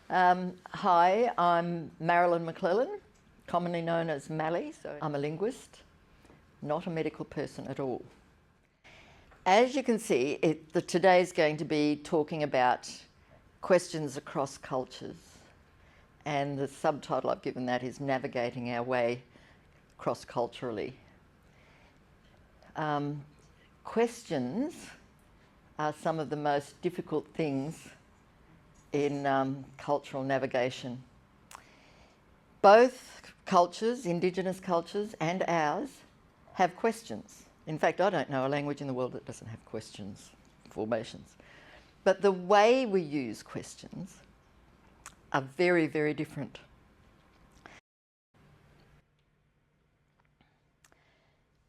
Hi, I'm Marilyn McClellan, commonly known as Mally. So I'm a linguist, not a medical person at all. As you can see, today is going to be talking about questions across cultures, and the subtitle I've given that is Navigating Our Way Cross-Culturally. Questions are some of the most difficult things in cultural navigation. Both cultures, Indigenous cultures and ours, have questions. In fact, I don't know a language in the world that doesn't have questions, formations. But the way we use questions are very, very different.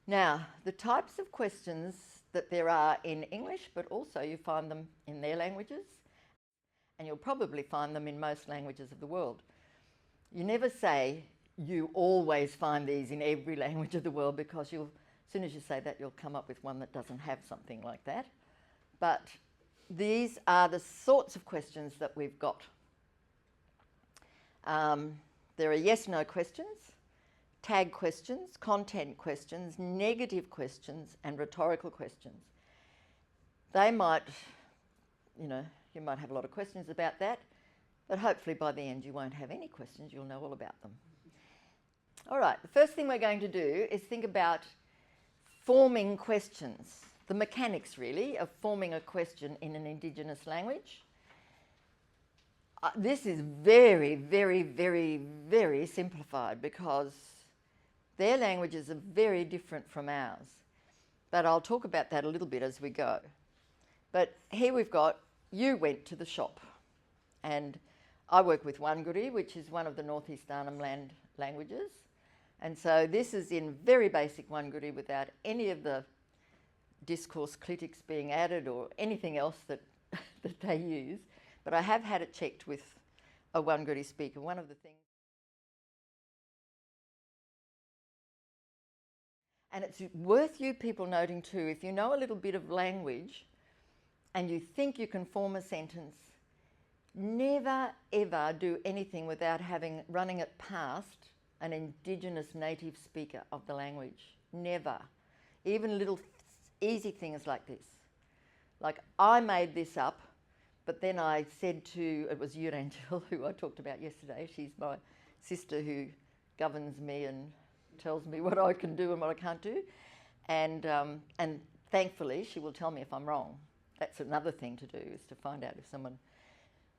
Now, the types of questions that there are in English, but also you find them in their languages, and you'll probably find them in most languages of the world. You never say you always find these in every language of the world, because as soon as you say that, you'll come up with one that doesn't have something like that. But these are the sorts of questions that we've got. There are yes/no questions, tag questions, content questions, negative questions, and rhetorical questions. They might, you might have a lot of questions about that, but hopefully by the end you won't have any questions, you'll know all about them. All right, the first thing we're going to do is think about forming questions, the mechanics really of forming a question in an Indigenous language. This is very, very, very, very simplified because their languages are very different from ours. But I'll talk about that a little bit as we go. But here we've got, you went to the shop. And I work with Wanguri, which is one of the Northeast Arnhem Land languages. And so this is in very basic Wanguri without any of the discourse clitics being added or anything else that, that they use. But I have had it checked with a Wanguri speaker. One of the things, and it's worth you people noting too, if you know a little bit of language and you think you can form a sentence, never ever do anything without running it past an Indigenous native speaker of the language. Never. Even little easy things like this. Like, I made this up, but then I said it was Urangel, who I talked about yesterday. She's my sister who governs me and tells me what I can do and what I can't do. And thankfully, she will tell me if I'm wrong. That's another thing to do, is to find out if someone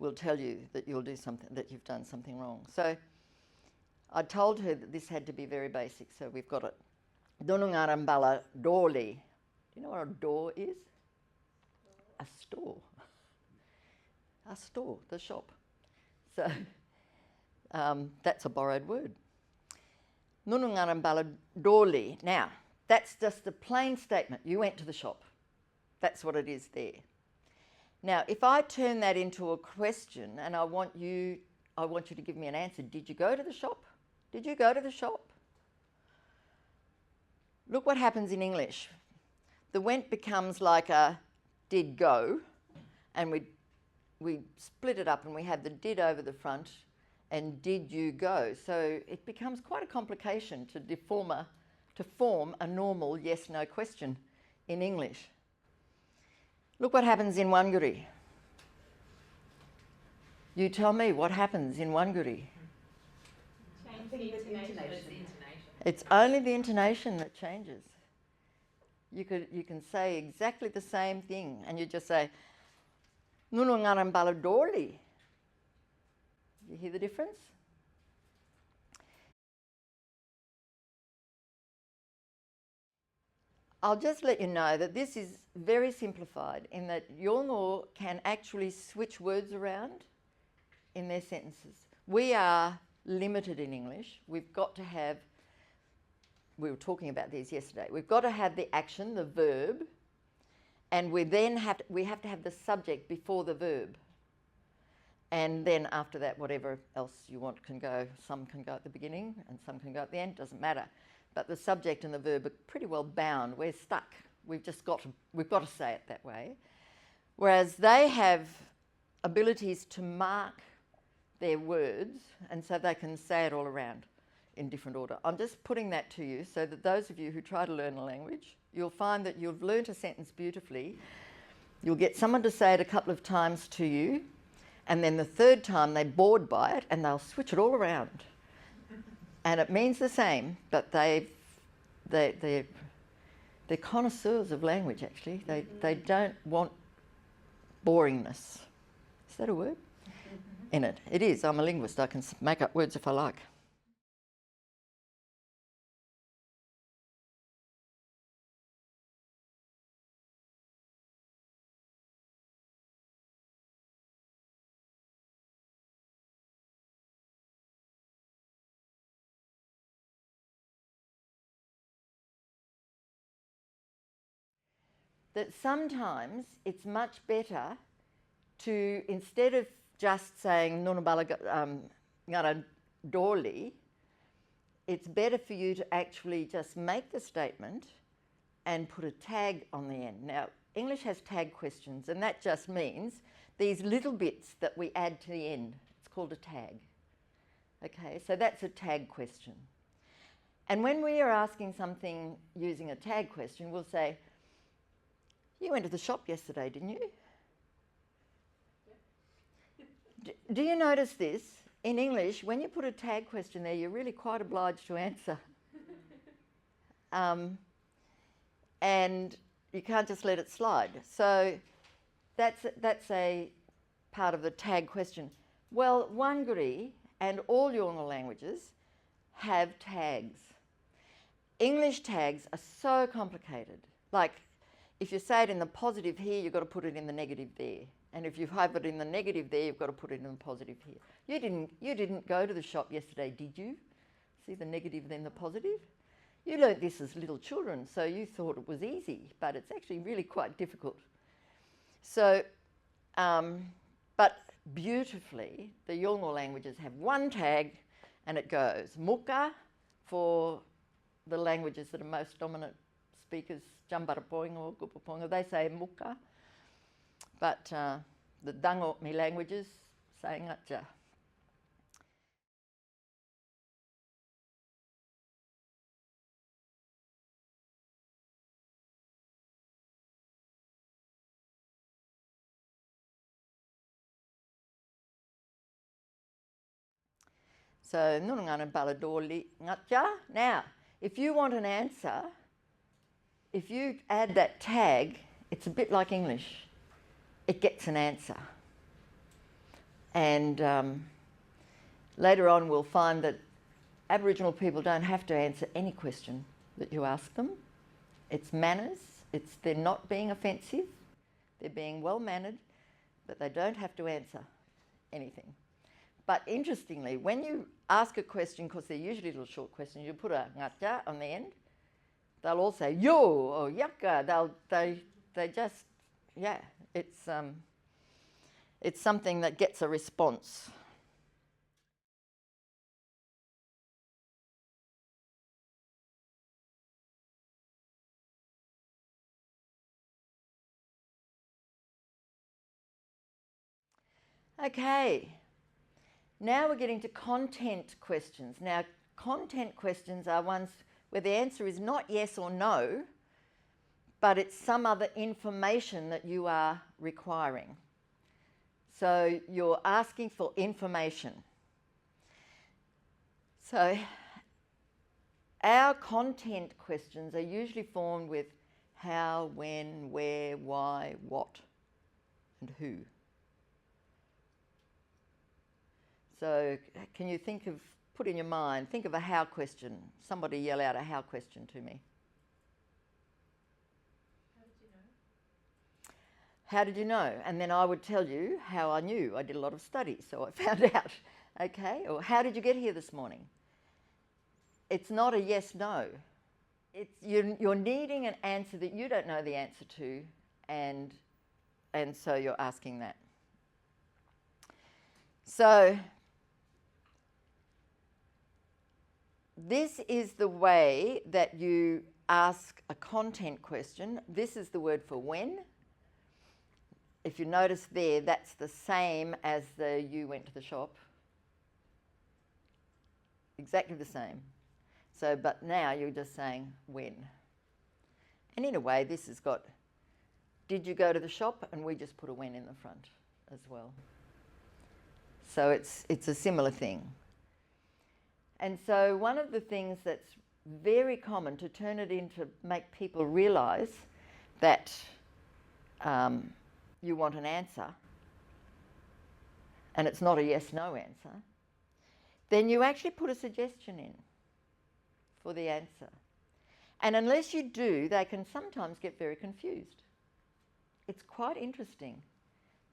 will tell you that that you've done something wrong. So I told her that this had to be very basic. So we've got it. Dunungarambala Dorli. Do you know what a door is? A store. A store, the shop. So that's a borrowed word. Nunungarambala Dorli. Now, that's just a plain statement. You went to the shop. That's what it is there. Now, if I turn that into a question and I want you to give me an answer, did you go to the shop? Did you go to the shop? Look what happens in English. The went becomes like a did go, and we split it up and we have the did over the front and did you go. So it becomes quite a complication to form a normal yes/no question in English. Look what happens in Wanguri. You tell me what happens in Wanguri. Change the intonation. It's only the intonation that changes. You can say exactly the same thing and you just say, Nunungarambala Dorli. You hear the difference? I'll just let you know that this is very simplified in that Yolngu can actually switch words around in their sentences. We are limited in English. We've got to have, we were talking about these yesterday, we've got to have the action, the verb, and we have to have the subject before the verb. And then after that, whatever else you want can go. Some can go at the beginning and some can go at the end, doesn't matter. But the subject and the verb are pretty well bound. We're stuck. We've got to say it that way. Whereas they have abilities to mark their words, and so they can say it all around in different order. I'm just putting that to you so that those of you who try to learn a language, you'll find that you've learnt a sentence beautifully. You'll get someone to say it a couple of times to you, and then the third time they're bored by it and they'll switch it all around. And it means the same, but they're connoisseurs of language, actually. They don't want boringness. Is that a word? In it. It is. I'm a linguist. I can make up words if I like. That sometimes it's much better to, instead of just saying Nunabala ngara Dorley, it's better for you to actually just make the statement and put a tag on the end. Now, English has tag questions, and that just means these little bits that we add to the end. It's called a tag. Okay, so that's a tag question. And when we are asking something using a tag question, we'll say, you went to the shop yesterday, didn't you? Yep. Do you notice this? In English, when you put a tag question there, you're really quite obliged to answer. And you can't just let it slide. So that's a part of the tag question. Well, Wangari and all Yolngu languages have tags. English tags are so complicated. Like, if you say it in the positive here, you've got to put it in the negative there. And if you have it in the negative there, you've got to put it in the positive here. You didn't go to the shop yesterday, did you? See the negative, then the positive? You learnt this as little children, so you thought it was easy, but it's actually really quite difficult. So, but beautifully, the Yolngu languages have one tag, and it goes muka for the languages that are most dominant speakers, Djambarapoinga or Gupapoinga, they say muka, but the Dangormi languages say ngatja. So, Nurungana Baladoli ngatja. Now, if you want an answer, if you add that tag, it's a bit like English. It gets an answer. And later on we'll find that Aboriginal people don't have to answer any question that you ask them. It's manners. They're not being offensive. They're being well-mannered, but they don't have to answer anything. But interestingly, when you ask a question, because they're usually little short questions, you put a ngatja on the end, they'll all say yo or yakka. They just, yeah, it's something that gets a response. Okay, now we're getting to content questions. Now, content questions are ones where the answer is not yes or no, but it's some other information that you are requiring. So you're asking for information. So our content questions are usually formed with how, when, where, why, what, and who. So can you put in your mind, think of a how question. Somebody yell out a how question to me. How did you know? How did you know? And then I would tell you how I knew. I did a lot of studies, so I found out. Okay, or how did you get here this morning? It's not a yes, no. You're needing an answer that you don't know the answer to, and so you're asking that. So this is the way that you ask a content question. This is the word for when. If you notice there, that's the same as the you went to the shop. exactly the same. So, but now you're just saying when. And in a way, this has got, did you go to the shop? And we just put a when in the front as well. So it's a similar thing. And so one of the things that's very common to turn it into, make people realise that you want an answer, and it's not a yes-no answer, then you actually put a suggestion in for the answer. And unless you do, they can sometimes get very confused. It's quite interesting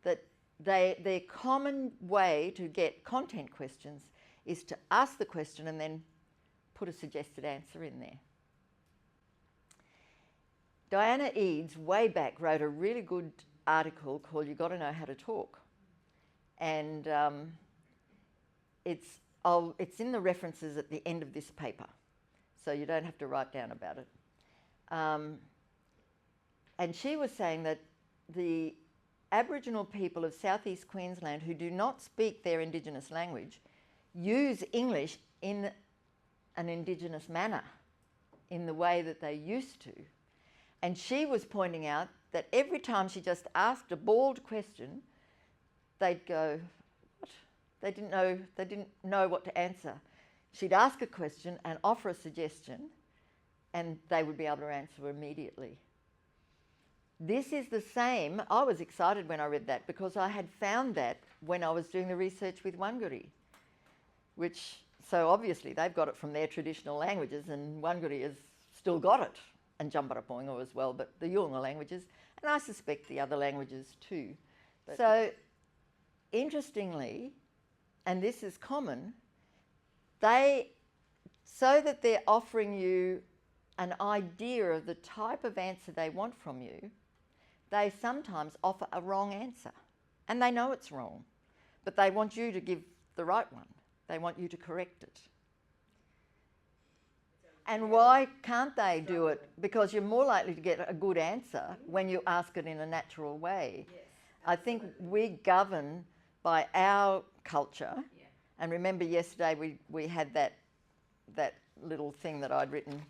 that their common way to get content questions is to ask the question and then put a suggested answer in there. Diana Eads, way back, wrote a really good article called "You Got to Know How to Talk," and it's in the references at the end of this paper, so you don't have to write down about it. And she was saying that the Aboriginal people of southeast Queensland who do not speak their Indigenous language use English in an Indigenous manner, in the way that they used to. And she was pointing out that every time she just asked a bald question, they'd go, what? They didn't know what to answer. She'd ask a question and offer a suggestion, and they would be able to answer immediately. This is the same. I was excited when I read that because I had found that when I was doing the research with Wanguri, which, so obviously they've got it from their traditional languages, and Wanguri has still got it, and Djambarrpuyngu as well, but the Yolngu languages, and I suspect the other languages too. But so, interestingly, and this is common, so that they're offering you an idea of the type of answer they want from you, they sometimes offer a wrong answer. And they know it's wrong, but they want you to give the right one. They want you to correct it. And why can't they do it? Because you're more likely to get a good answer when you ask it in a natural way. Yes, I think we govern by our culture. yeah. And remember yesterday we had that little thing that I'd written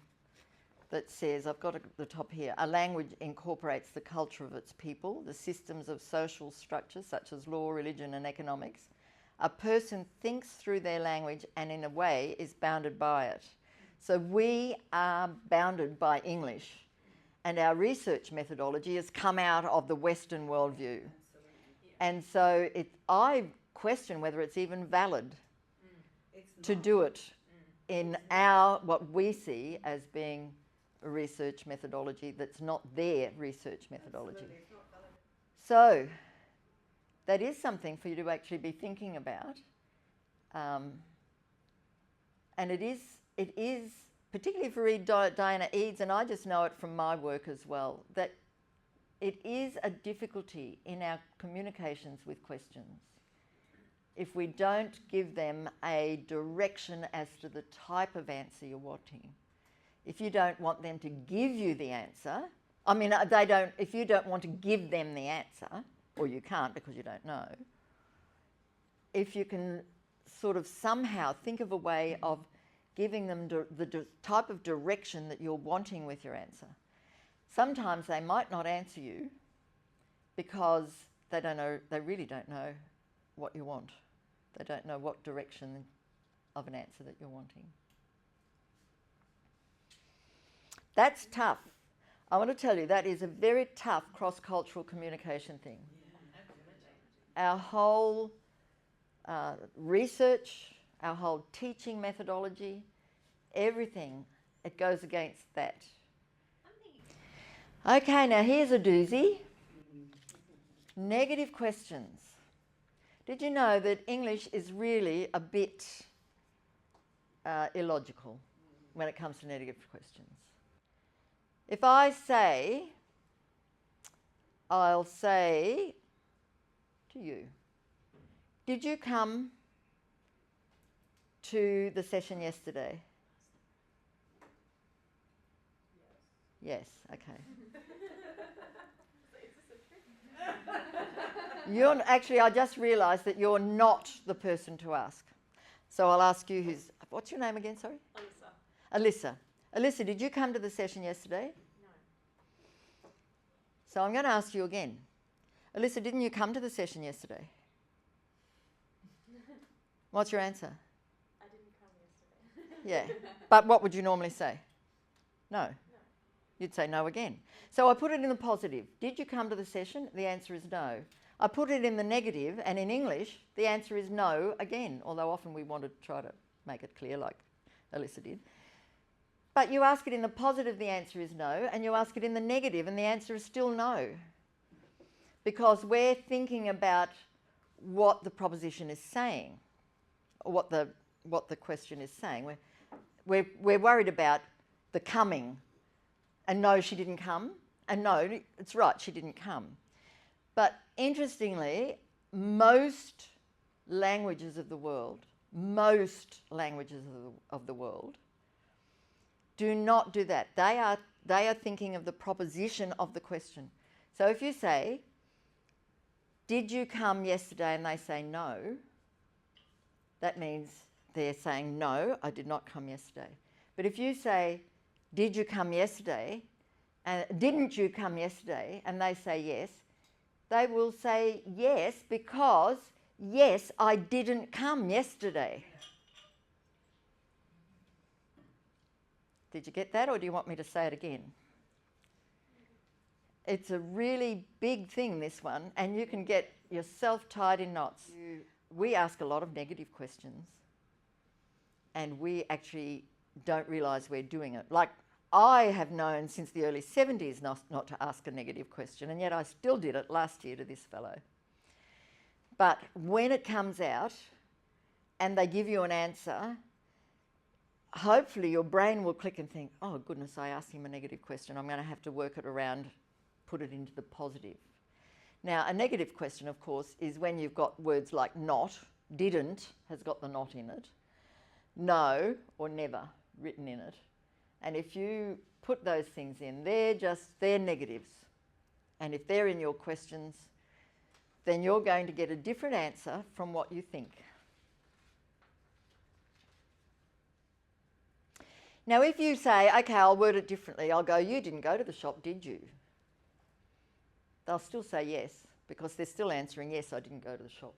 that says, I've got it at the top here, a language incorporates the culture of its people, the systems of social structures such as law, religion and economics. A person thinks through their language and in a way is bounded by it. So we are bounded by English, and our research methodology has come out of the Western worldview. And so I question whether it's even valid to do it in what we see as being a research methodology that's not their research methodology. So that is something for you to actually be thinking about. And it is, particularly if you read Diana Eads, and I just know it from my work as well, that it is a difficulty in our communications with questions if we don't give them a direction as to the type of answer you're wanting. If you don't want them to give you the answer, if you don't want to give them the answer, or you can't because you don't know, if you can sort of somehow think of a way of giving them the type of direction that you're wanting with your answer. Sometimes they might not answer you because they really don't know what you want. They don't know what direction of an answer that you're wanting. That's tough. I want to tell you that is a very tough cross-cultural communication thing. Our whole research, our whole teaching methodology, everything, it goes against that. Okay, now here's a doozy. Negative questions. Did you know that English is really a bit illogical when it comes to negative questions? If I say, I'll say to you, did you come to the session yesterday? Yes, okay. Actually, I just realised that you're not the person to ask. So I'll ask you What's your name again, sorry? Alyssa. Alyssa. Alyssa, did you come to the session yesterday? No. So I'm going to ask you again. Alyssa, didn't you come to the session yesterday? What's your answer? I didn't come yesterday. Yeah. But what would you normally say? No. You'd say no again. So I put it in the positive. Did you come to the session? The answer is no. I put it in the negative, and in English, the answer is no again, although often we want to try to make it clear like Alyssa did. But you ask it in the positive, the answer is no, and you ask it in the negative, and the answer is still no. Because we're thinking about what the proposition is saying, or what the question is saying. We're worried about the coming, and no, she didn't come, and no, it's right, she didn't come. But interestingly, most languages of the world do not do that. They are thinking of the proposition of the question. So if you say, did you come yesterday? And they say no, that means they're saying no, I did not come yesterday. But if you say, did you come yesterday? And didn't you come yesterday? And they say yes, they will say yes because, yes, I didn't come yesterday. Did you get that, or do you want me to say it again? It's a really big thing, this one, and you can get yourself tied in knots. We ask a lot of negative questions, and we actually don't realise we're doing it. Like, I have known since the early 70s not to ask a negative question, and yet I still did it last year to this fellow. But when it comes out and they give you an answer, hopefully your brain will click and think, oh goodness, I asked him a negative question, I'm going to have to work it around, put it into the positive. Now, a negative question, of course, is when you've got words like not, didn't has got the not in it, no or never written in it. And if you put those things in, they're negatives. And if they're in your questions, then you're going to get a different answer from what you think. Now, if you say, okay, I'll word it differently, I'll go, you didn't go to the shop, did you? They'll still say yes, because they're still answering, yes, I didn't go to the shop.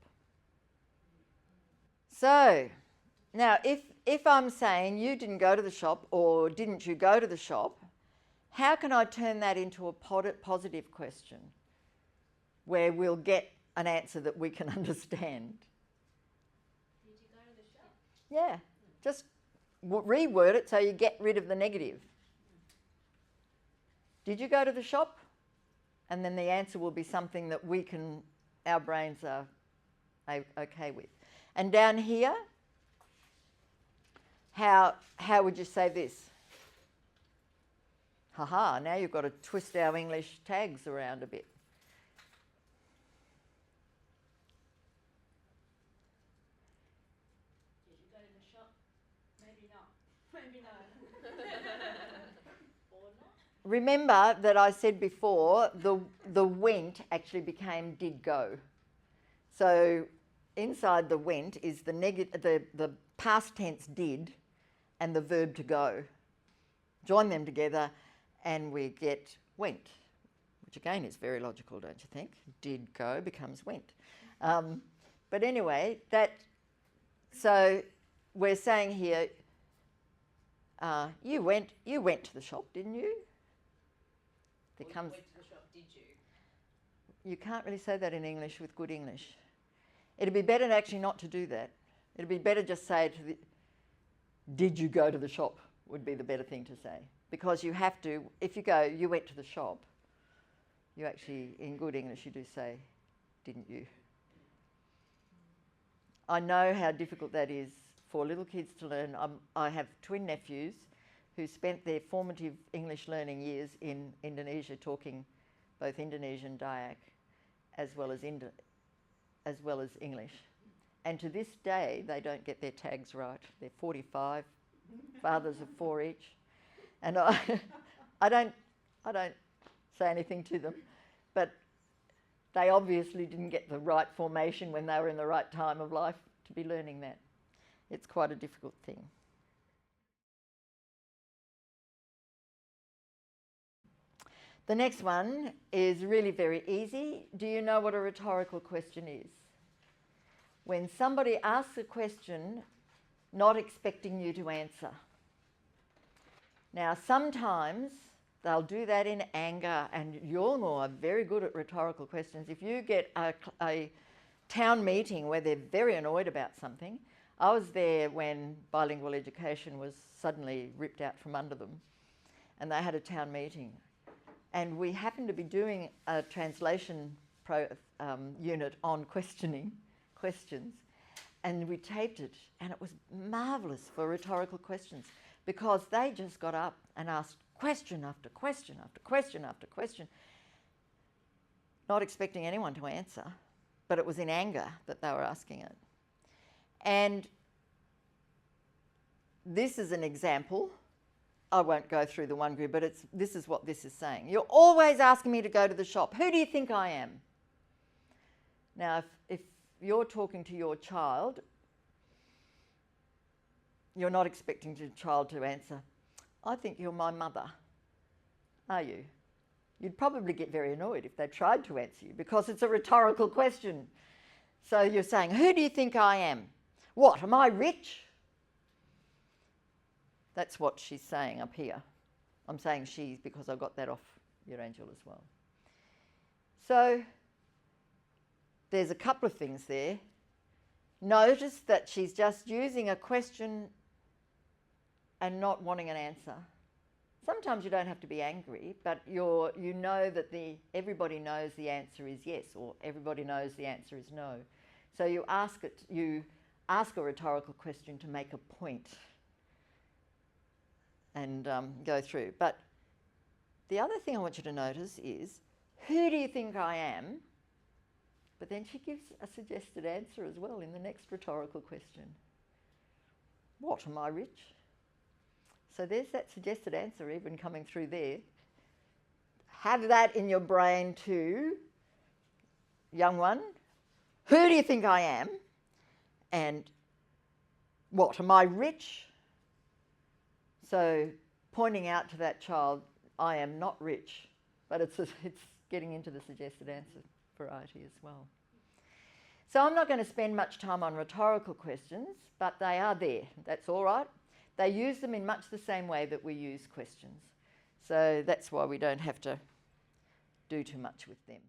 So, now if I'm saying you didn't go to the shop or didn't you go to the shop, how can I turn that into a positive question where we'll get an answer that we can understand? Did you go to the shop? Yeah, just reword it so you get rid of the negative. Did you go to the shop? And then the answer will be something that our brains are okay with. And down here, how would you say this? Haha, now you've got to twist our English tags around a bit. Did you go to the shop? Maybe not. Maybe no. Or not. Remember that I said before, the went actually became did go. So inside the went is the past tense did and the verb to go. Join them together and we get went, which again is very logical, don't you think? Did go becomes went. But anyway, so we're saying here, you went to the shop, didn't you? Or you went to the shop, did you? You can't really say that in English with good English. It'd be better actually not to do that. It'd be better just say did you go to the shop would be the better thing to say. Because you have to, if you go, you went to the shop, you actually, in good English, you do say, didn't you? I know how difficult that is for little kids to learn. I have twin nephews who spent their formative English learning years in Indonesia talking both Indonesian Dayak as well as English. And to this day, they don't get their tags right. They're 45, fathers of 4 each. And I don't say anything to them, but they obviously didn't get the right formation when they were in the right time of life to be learning that. It's quite a difficult thing. The next one is really very easy. Do you know what a rhetorical question is? When somebody asks a question not expecting you to answer. Now, sometimes they'll do that in anger, and you're more very good at rhetorical questions. If you get a town meeting where they're very annoyed about something, I was there when bilingual education was suddenly ripped out from under them, and they had a town meeting. And we happened to be doing a translation unit on questions, and we taped it, and it was marvellous for rhetorical questions because they just got up and asked question after question after question after question, not expecting anyone to answer, but it was in anger that they were asking it. And this is an example. I won't go through the one group, but this is what this is saying. You're always asking me to go to the shop. Who do you think I am? Now, if you're talking to your child, you're not expecting your child to answer, I think you're my mother, are you? You'd probably get very annoyed if they tried to answer you because it's a rhetorical question. So you're saying, who do you think I am? What, am I rich? That's what she's saying up here. I'm saying she because I got that off your angel as well. So there's a couple of things there. Notice that she's just using a question and not wanting an answer. Sometimes you don't have to be angry, but you know that everybody knows the answer is yes, or everybody knows the answer is no. So you ask a rhetorical question to make a point and go through. But the other thing I want you to notice is, who do you think I am? But then she gives a suggested answer as well in the next rhetorical question. What, am I rich? So there's that suggested answer even coming through there. Have that in your brain too, young one. Who do you think I am? And what, am I rich? So pointing out to that child, I am not rich, but it's getting into the suggested answer variety as well. So I'm not going to spend much time on rhetorical questions, but they are there. That's all right. They use them in much the same way that we use questions. So that's why we don't have to do too much with them.